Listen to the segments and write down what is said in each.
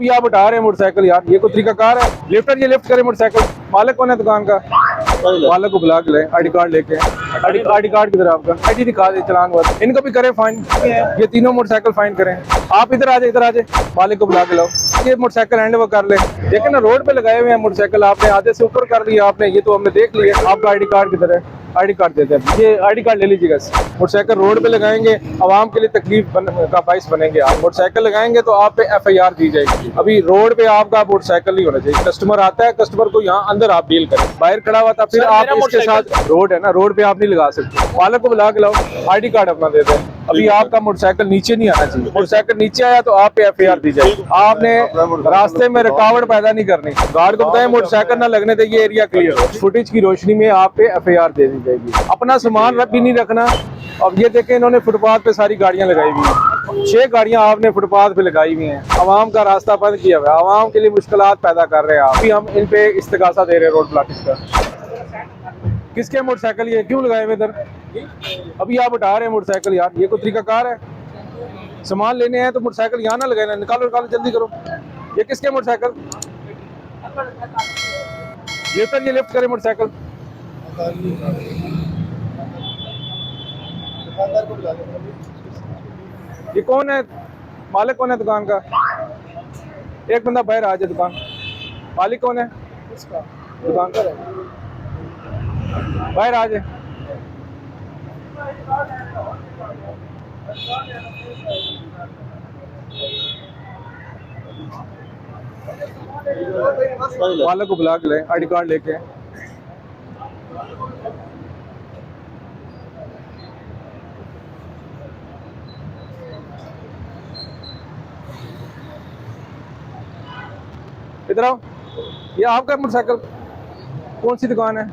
अभी आप उठा रहे हैं मोटरसाइकिल यार, ये कोई तरीकाकार है? लिफ्टर ये लिफ्ट करे मोटरसाइकिल। मालिक कौन है दुकान का? मालिक को बुला के लाए, आईडी कार्ड लेके। आईडी कार्ड किधर है आपका? आईडी दिखा दे, चलान हुआ। इनको भी करें फाइन, ये तीनों मोटरसाइकिल फाइन करें। आप इधर आ जाए, इधर आ जाए, मालिक को बुला के लाओ। ये मोटरसाइकिल हैंड ओवर कर ले। देखे ना रोड पे लगाए हुए हैं मोटरसाइकिल, आपने आधे से ऊपर कर लिया आपने, ये तो हमने देख लिया। आपका आईडी कार्ड किधर है? आईडी कार्ड देते हैं, ये आईडी कार्ड ले लीजिएगा। मोटरसाइकिल रोड पे लगाएंगे, आवाम के लिए तकलीफ का बाइस बनेंगे। आप मोटरसाइकिल लगाएंगे तो आप पे FIR दी जाएगी। अभी रोड पे आपका मोटरसाइकिल नहीं होना चाहिए। कस्टमर आता है, कस्टमर को यहाँ अंदर आप डील करें, बाहर खड़ा हुआ था, फिर आप इसके साथ रोड है ना, रोड पे आप नहीं लगा सकते। मालिक को बुला के लाओ, आईडी कार्ड अपना दे दें। अभी आपका मोटरसाइकिल नीचे नहीं आना चाहिए। मोटरसाइकिल नीचे आया तो आप पे FIR दी जाएगी। आपने रास्ते में रुकावट पैदा नहीं करनी। गार्ड को बताएं मोटरसाइकिल ना लगने दे, ये एरिया क्लियर हो। फुटेज की रोशनी में आप पे FIR दे दी जाएगी। अपना सामान भी नहीं रखना। अब ये देखें, इन्होंने फुटपाथ पे सारी गाड़ियां लगाई हुई हैं, 6 गाड़ियां आपने फुटपाथ पे लगाई हुई हैं। आवाम का रास्ता बंद किया हुआ है, आवाम के लिए मुश्किलात पैदा कर रहे हैं आप। अभी हम इन पे इस्तिगासा दे रहे हैं रोड ब्लॉकेज का। किसके मोटरसाइकिल ये क्यों लगाए हुए इधर? अभी आप उठा रहे हैं मोटरसाइकिल यार, ये कोई तरीकाकार है? सामान लेने हैं तो मोटरसाइकिल यहाँ ना लगाना, निकालो निकालो जल्दी करो। ये किसके मोटरसाइकिल? लिफ्टर ये लिफ्ट करे मोटरसाइकिल। ये कौन है? मालिक कौन है दुकान का? एक बंदा बाहर आ जाए, दुकान मालिक कौन है दुकान का? बाहर आ जाए। मालिक को बुला के लाए, आईडी कार्ड लेके। इधर आओ। ये आपका मोटरसाइकिल? कौन सी दुकान है?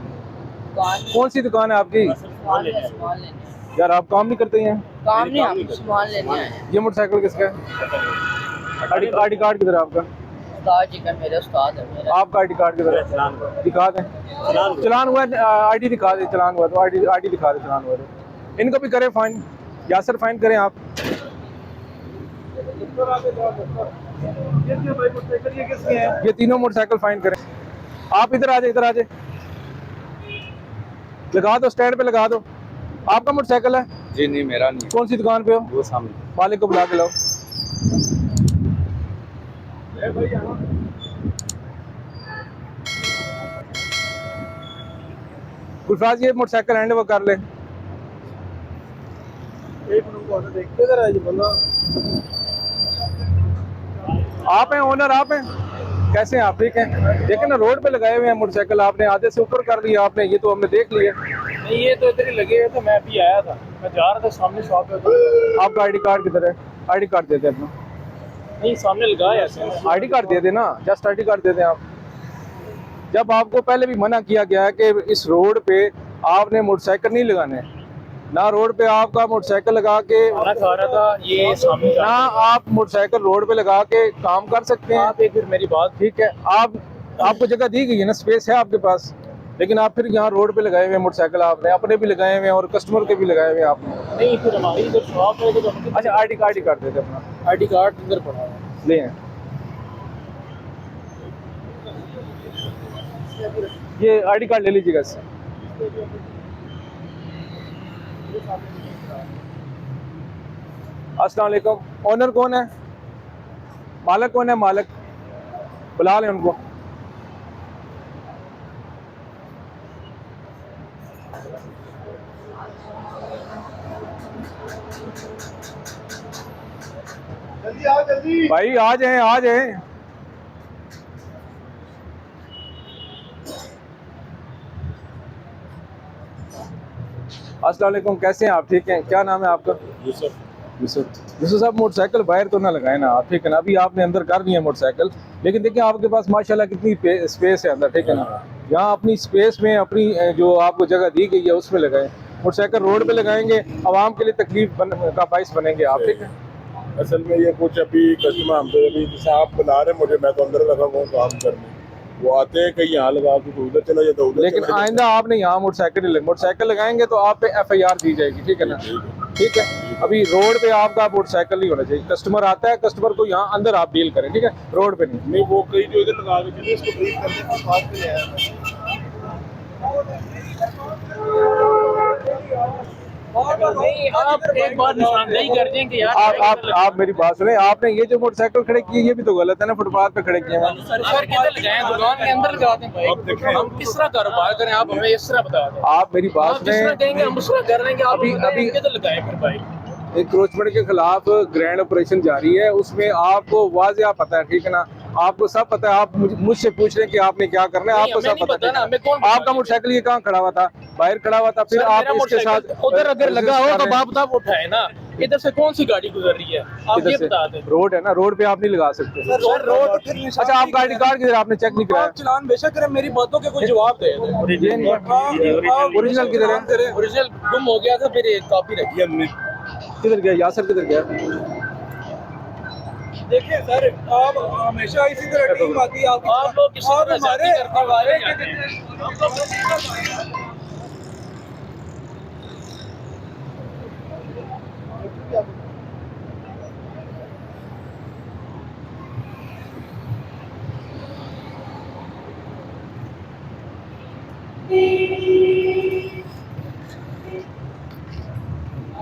कौन सी दुकान है आपकी? यार आप काम नहीं करते हैं? काम नहीं, हम सामान लेने आए हैं। ये मोटरसाइकिल किसका है? आईडी कार्ड किधर है आपका? उस्ताद जी का, मेरे उस्ताद है मेरा। आपका आईडी कार्ड किधर है? दिखा दें। चलान हुआ है, आईडी दिखा दे। चलान हुआ तो आईडी दिखा दे, चलान हुआ तो। इनको भी करें फाइन, यासर फाइन करें आप। ये तीनों मोटरसाइकिल फाइन करें। आप इधर आ जाए, इधर आ जाए, लगा दो, स्टैंड पे लगा दो। आपका मोटरसाइकिल है? जी नहीं, मेरा नहीं। कौन सी दुकान पे हो? वो सामने। मालिक को बुला के लाओ। गुलफराज ये मोटरसाइकिल हैंड ओवर कर ले। आप हैं ओनर? आप हैं? कैसे हैं आप? ठीक हैं? देखें ना रोड पे लगाए हुए हैं मोटरसाइकिल, आपने आधे से ऊपर कर लिया आपने, ये तो हमने देख लिया। नहीं, ये तो इधर ही लगे हुए थे, मैं अभी आया था, मैं जा रहा था सामने शॉप पे। आपका आईडी कार्ड किधर है? आईडी कार्ड दे दें अपना। नहीं, सामने लगाया ऐसे। आईडी कार्ड दे देना, जस्ट आईडी कार्ड दे दें आप। जब आपको पहले भी मना किया गया है कि इस रोड पे आपने मोटरसाइकिल नहीं लगाने, ना रोड पे आपका मोटरसाइकिल लगा के खाना खा रहा था, ये सामने ना आप मोटरसाइकिल रोड पे लगा के काम कर सकते हैं। आप एक फिर मेरी बात, ठीक है, आपको जगह दी गई है ना, स्पेस है आपके पास, लेकिन आप फिर यहाँ रोड पे लगाए हुए हैं मोटरसाइकिल, आपने अपने भी लगाए हुए हैं और कस्टमर के भी लगाए हुए हैं आपने। नहीं फिर हमारी इधर शॉप है तो अच्छा, आईडी कार्ड दे दे अपना। आईडी कार्ड इधर पड़ा है, ले हैं। ये आईडी कार्ड ले लीजिएगा इससे। अस्सलाम वालेकुम। ओनर कौन है? मालिक कौन है? मालिक बुला लें उनको। जल्दी आओ, जल्दी भाई आ जाएं, आ जाएं। अस्सलाम वालेकुम, कैसे हैं आप? ठीक हैं? क्या नाम है आपका? यूसुफ साहब, मोटरसाइकिल बाहर तो ना लगाए ना आप, ठीक है ना? अभी आपने अंदर कर दिया मोटरसाइकिल, लेकिन देखिए आपके पास माशाल्लाह कितनी स्पेस है अंदर, ठीक है ना? यहाँ अपनी स्पेस में अपनी जो आपको जगह दी गई है उसमें लगाएं। मोटरसाइकिल रोड पे लगाएंगे, आवाम के लिए तकलीफ का बाइस बनेंगे आप, ठीक है? असल में ये कुछ अभी कस्टमर हमसे अभी जैसे आप बुला रहे मुझे, मैं तो अंदर लगा हुआ काम करने, वो आते हैं कहीं यहाँ लगा के तो उधर चला जाता उधर। लेकिन आइंदा आपने यहाँ मोटरसाइकिल लगाएंगे तो आप पे FIR दी जाएगी, ठीक है ना? ठीक है। अभी रोड पे आपका मोटरसाइकिल नहीं होना चाहिए। कस्टमर आता है, कस्टमर को यहाँ अंदर आप डील करें, ठीक है, रोड पे नहीं। नहीं वो कहीं जो इधर लगा के इसको ब्रीफ करने की बात नहीं है। नहीं, आप एक बार निशानदेही कर दें कि यार आप मेरी बात सुने। आपने ये जो मोटरसाइकिल खड़े किए ये भी तो गलत है ना, फुटपाथ पे खड़े किए हैं। सर किधर लगाएं, दुकान के अंदर लगा दें भाई। हम किस तरह कारोबार करें, आप हमें इस तरह बता दें। आप मेरी बात आप जिस तरह सुने। कहेंगे हम उस तरह कर रहे हैं। आप अभी किधर लगाएं फिर भाई। इंक्रोचमेंट के खिलाफ ग्रैंड ऑपरेशन जारी है, उसमें आपको वाज़िया पता है, ठीक है ना, आपको सब पता है। आप मुझसे पूछ रहे हैं कि आपने क्या करना है, आपको सब पता है ना, हमें कौन आपका मोटरसाइकिल ये कहाँ खड़ा हुआ था, बाहर खड़ा हुआ था, फिर आप इसके साथ उधर अगर लगा हो तो बाप साहब उठाए ना। इधर से कौन सी गाड़ी गुजर रही है, आप ये बता दें। रोड है ना, रोड पे आप नहीं लगा सकते। अच्छा, आप गाड़ी कार्ड किधर आपने चेक नहीं कराया? चलान बेशक करें, मेरी बातों के कोई जवाब दे। ओरिजिनल किधर है? ओरिजिनल गुम हो गया था, फिर एक कॉपी रखी हमने। किधर गया यासर, किधर गया? देखिए सर, आप हमेशा इसी तरह टीम आती है, आप लोग किसी तरह जाति करने वाले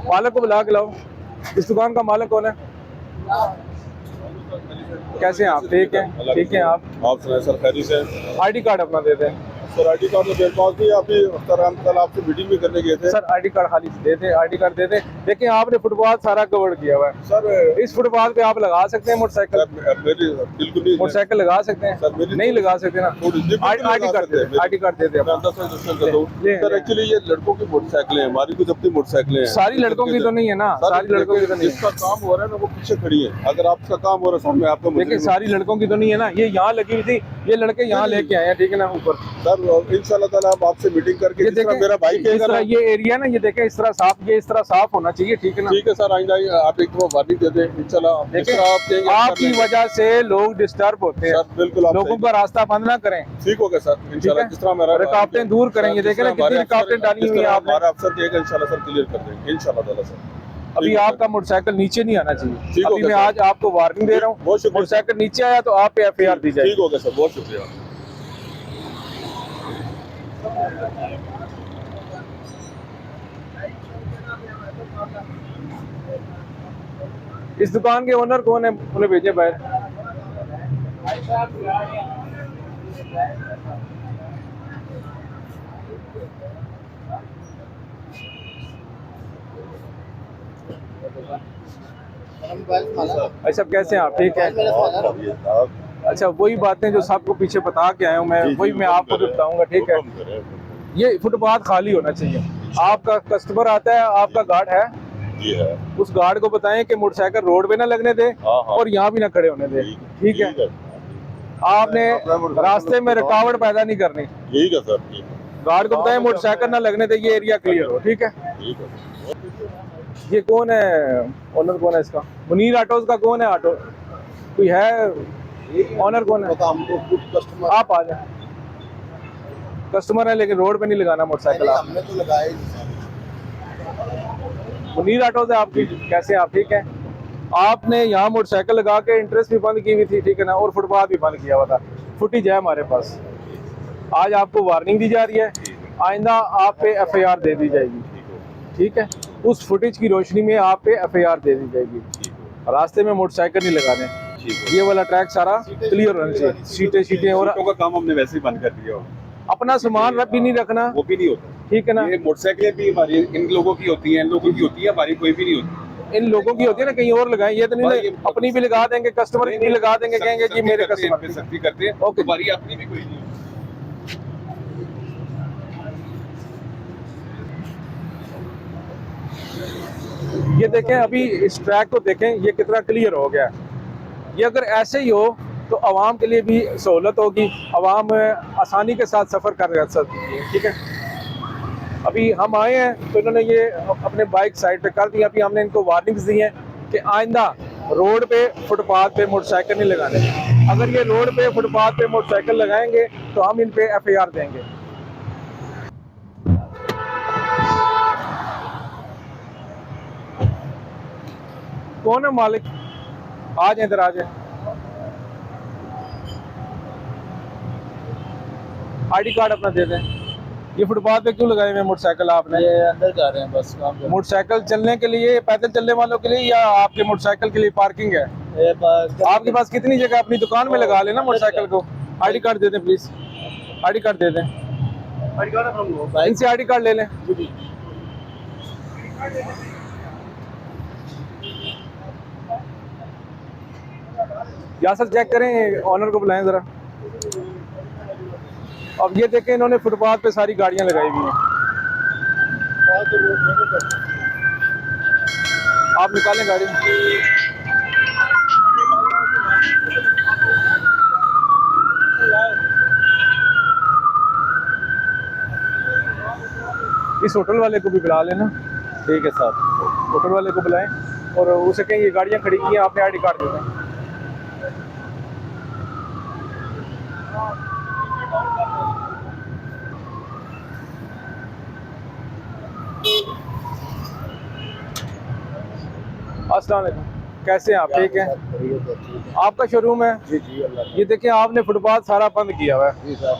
मालिक को बुला के लाओ। इस दुकान का मालिक कौन है? कैसे हैं आप? ठीक है, ठीक है। आप सुनाए सर, खैरी से? आईडी कार्ड अपना दे दें सर। आईडी कार्ड तो मेरे पास भी, अभी कल आपसे मीटिंग भी करने गए थे सर। आईडी कार्ड खाली दे दें, आईडी कार्ड दे दें। देखिए, आपने फुटपाथ सारा कवर किया हुआ है सर। इस फुटपाथ पे आप लगा सकते हैं मोटरसाइकिल? मेरी बिल्कुल नहीं, मोटरसाइकिल लगा सकते हैं सर, मेरी नहीं लगा सकते ना। आईडी कार्ड दे दें, आईडी कार्ड दे दें। सर एक्चुअली ये लड़कों की मोटरसाइकिलें हैं, हमारी कुछ अपनी मोटरसाइकिलें हैं। सारी लड़कों की तो नहीं है ना, सारी लड़कों की तो नहीं है। जिसका काम हो रहा है ना वो पीछे खड़ी है। अगर आपका काम हो रहा है सामने आपको, देखिए सारी लड़कों की तो नहीं है ना। ये यहाँ लगी हुई थी, ये लड़के यहाँ लेके आए हैं, ठीक है ना, ऊपर। सर इंशाल्लाह ताला हम आपसे मीटिंग करके, ये जिस तरह देखें, मेरा भाई इस तरह ये एरिया ना, ये देखें इस तरह साफ, ये इस तरह साफ होना चाहिए, ठीक है ना। ठीक है सर, आइंदा आप एक दो वार्निंग दे दें इंशाल्लाह। देखिए, आप कहेंगे आपकी वजह से लोग डिस्टर्ब होते हैं सर, बिल्कुल आप लोगों का रास्ता बंद ना करें, ठीक हो गया सर इंशाल्लाह। जिस तरह मेरा रुकावटें दूर करें। ये देखें ना कितनी रुकावटें डाली हुई है आपने। हमारा अफसर कहेगा इंशाल्लाह सर, क्लियर कर देंगे इंशाल्लाह ताला सर। अभी आपका मोटरसाइकिल नीचे नहीं आना चाहिए। ठीक हो अभी मैं गया आज आपको वार्निंग दे रहा हूँ, बहुत शुक्रिया। मोटरसाइकिल नीचे आया तो आप पे एफआईआर दी जाएगी। ठीक हो गया सर, बहुत शुक्रिया। इस दुकान के ओनर कौन है? उन्हें भेजे बाहर। अच्छा, कैसे हैं आप? ठीक है। अच्छा, वही बातें जो सबको पीछे बता के आया हूँ मैं, वही मैं आपको भी बताऊंगा, ठीक है। ये फुटपाथ खाली होना चाहिए। आपका कस्टमर आता है, आपका गार्ड है, उस गार्ड को बताएं कि मोटरसाइकिल रोड पे ना लगने दे और यहाँ भी ना खड़े होने दे, ठीक है। आपने रास्ते में रुकावट पैदा नहीं करनी। ठीक है सर। गार्ड को बताएं मोटरसाइकिल ना लगने दे, ये एरिया क्लियर हो, ठीक है। ये कौन है ओनर? कौन है इसका? मुनीर ऑटोज का कौन है? ऑटो कोई है? ओनर कौन है? आप आ जाए। कस्टमर है लेकिन रोड पे नहीं लगाना मोटरसाइकिल। हमने तो लगाया। मुनीर ऑटोज है आपकी? कैसे आप? ठीक है। आपने यहाँ मोटरसाइकिल लगा के इंटरेस्ट भी बंद की हुई थी, ठीक है ना, और फुटपाथ भी बंद किया हुआ था। फुटेज है हमारे पास। आज आपको वार्निंग दी जा रही है, आइंदा आप पे एफआईआर दे दी जाएगी, ठीक है। उस फुटेज की रोशनी में आप पे एफआईआर दे दी जाएगी। रास्ते में मोटरसाइकिल नहीं लगाने, ये वाला ट्रैक सारा क्लियर होना चाहिए। सीटें और का काम हमने वैसे ही बंद कर दिया। अपना सामान भी नहीं रखना, वो भी नहीं होता, ठीक है ना। ये मोटरसाइकिलें भी हमारी इन लोगों की होती हैं, इन लोगों की होती है, हमारी कोई भी नहीं होती। इन लोगों की होती है ना, कहीं और लगाएं। ये तो नहीं अपनी भी लगा देंगे, कस्टमर की भी लगा देंगे, कहेंगे जी मेरे कस्टमर पे सख्ती करते हैं। ओके, हमारी अपनी भी कोई नहीं। ये देखें, अभी इस ट्रैक को देखें, ये कितना क्लियर हो गया। ये अगर ऐसे ही हो तो आवाम के लिए भी सहूलत होगी, आवाम आसानी के साथ सफ़र कर सकती है, ठीक है। अभी हम आए हैं तो इन्होंने ये अपने बाइक साइड पे कर दी। अभी हमने इनको वार्निंग्स दी हैं कि आइंदा रोड पे फुटपाथ पे मोटरसाइकिल नहीं लगाने। अगर ये रोड पे फुटपाथ पे मोटरसाइकिल लगाएंगे तो हम इन पे एफआईआर देंगे। कौन है मालिक? आ जाए इधर, आ जाए। आईडी कार्ड अपना दे दें। ये फुटपाथ पे क्यों लगाए हुए मोटरसाइकिल आपने? ये अंदर जा रहे हैं बस काम करने। मोटरसाइकिल चलने के लिए, पैदल चलने वालों के लिए, या आपके मोटरसाइकिल के लिए पार्किंग है? आपके पास कितनी जगह? अपनी दुकान में लगा लेना मोटरसाइकिल को। आईडी कार्ड दे दें प्लीज, आईडी कार्ड दे दें। इनसे आईडी कार्ड ले लें। यासर चेक करें, ऑनर को बुलाएं जरा। अब ये देखें, इन्होंने फुटपाथ पे सारी गाड़ियां लगाई हुई हैं। आप निकालें गाड़ी। इस होटल वाले को भी बुला लेना। ठीक है सर, होटल वाले को बुलाएं और उसे कहें ये गाड़ियां खड़ी की हैं, आपने आईडी कार्ड दे दें। अस्सलाम वालेकुम, कैसे हैं आप? ठीक है। आपका शोरूम है? जी जी अल्लाह। ये देखिए, आपने फुटपाथ सारा बंद किया हुआ है। जी सर।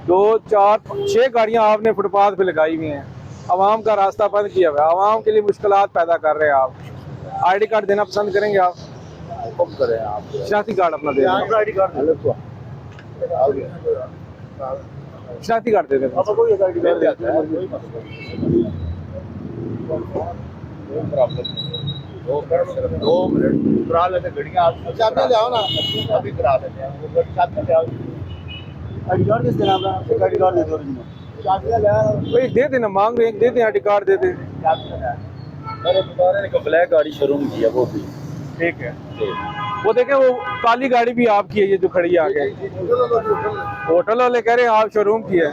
2, 4, 6 गाड़ियां आपने फुटपाथ पे लगाई हुई हैं। आवाम का रास्ता बंद किया हुआ है, आवाम के लिए मुश्किलात पैदा कर रहे हैं आप। आईडी कार्ड देना पसंद करेंगे आप? कम करें आप। शनाख्ती कार्ड अपना दे दें। आईडी कार्ड शनाख्ती कार्ड दे दें। कोई आईडी कार्ड देता है, कोई मसला नहीं। 2 मिनट करा लेते गाड़ियां। चाबी ले आओ ना, अभी करा लेते हैं। चाबी ले आओ। आईडी कार्ड किस नाम का? आईडी कार्ड दे दो। चाबी ले आओ। भाई दे देना, मांग रहे हैं, दे दें आईडी कार्ड दे दें। चाबी ले आओ। मेरे दुकान ने ब्लैक गाड़ी शोरूम की है, वो भी ठीक है। वो देखें, वो काली गाड़ी भी आपकी है, ये जो खड़ी है आगे। होटल वाले कह रहे हैं आप शोरूम की है।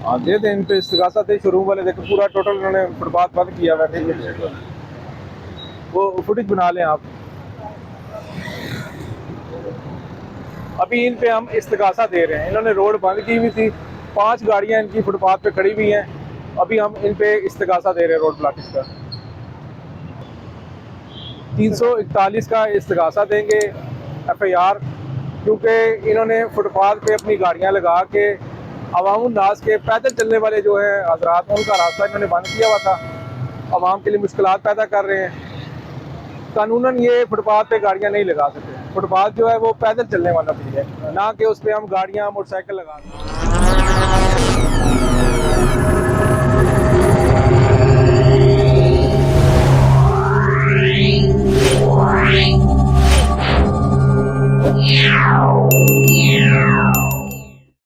हाँ दे दें, इन पे इस्तिगासा थे शोरूम वाले। देखो पूरा टोटल उन्होंने फुटपाथ बंद किया हुआ है। वो फुटेज बना लें आप। अभी इन पे हम इस्तिगासा दे रहे हैं। इन्होंने रोड बंद की हुई थी, 5 गाड़ियां इनकी फुटपाथ पे खड़ी हुई हैं। अभी हम इन पे इस्तिगासा दे रहे हैं रोड ब्लॉकेज का। 341 का इस्तिगासा देंगे FIR, क्योंकि इन्होंने फुटपाथ पे अपनी गाड़ियां लगा के अवामुन नास के पैदल चलने वाले जो है हजरात, उनका रास्ता इन्होंने बंद किया हुआ था। अवाम के लिए मुश्किलात पैदा कर रहे हैं। कानूनन ये फुटपाथ पे गाड़ियां नहीं लगा सकते। फुटपाथ जो है वो पैदल चलने वाला भी है, ना कि उस पर हम गाड़ियां मोटरसाइकिल लगा सकते।